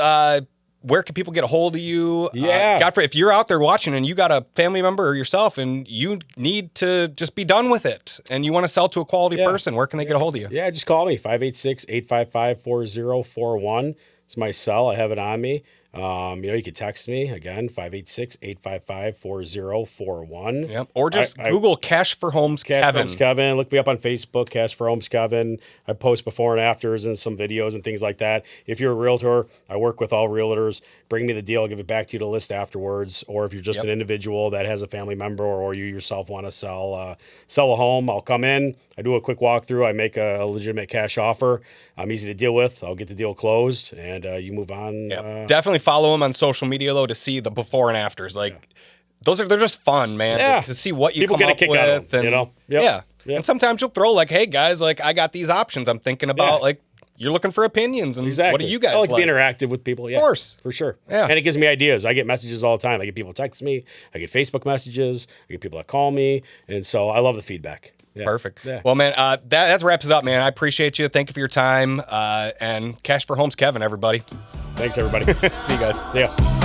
Where can people get a hold of you? Godfrey, if you're out there watching and you got a family member or yourself and you need to just be done with it and you want to sell to a quality person, where can they get a hold of you? Yeah, just call me, 586-855-4041. It's my cell. I have it on me. You can text me, again, 586-855-4041. Yep. Or just Google Cash for Homes Kevin. Kevin. Look me up on Facebook, Cash for Homes Kevin. I post before and afters and some videos and things like that. If you're a realtor, I work with all realtors. Bring me the deal. I'll give it back to you to list afterwards. Or if you're just an individual that has a family member or you yourself want to sell a home, I'll come in. I do a quick walkthrough. I make a legitimate cash offer. I'm easy to deal with. I'll get the deal closed and you move on. Definitely follow them on social media though to see the before and afters. They're just fun, man. To see what you come up with, and and sometimes you'll throw hey guys, I got these options I'm thinking about. You're looking for opinions, and what do you guys? I like to be interactive with people. Of course, for sure. Yeah, and it gives me ideas. I get messages all the time. I get people text me. I get Facebook messages. I get people that call me, and so I love the feedback. Yeah. Perfect. Yeah. Well, man, that wraps it up, man. I appreciate you. Thank you for your time. And Cash for Homes Kevin, everybody. Thanks, everybody. See you guys. See ya.